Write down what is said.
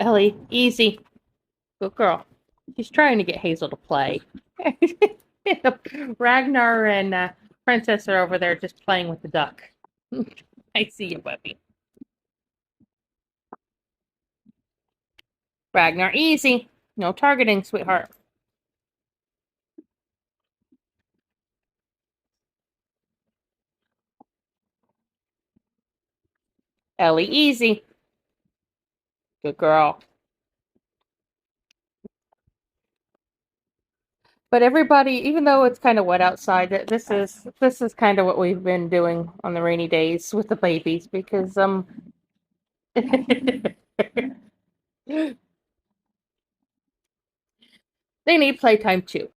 Ellie, easy. Good girl. She's trying to get Hazel to play. Ragnar and Princess are over there just playing with the duck. I see you, Webby. Ragnar, easy. No targeting, sweetheart. Ellie, easy. Good girl. But everybody, even though it's kind of wet outside, this is kind of what we've been doing on the rainy days with the babies because they need playtime too.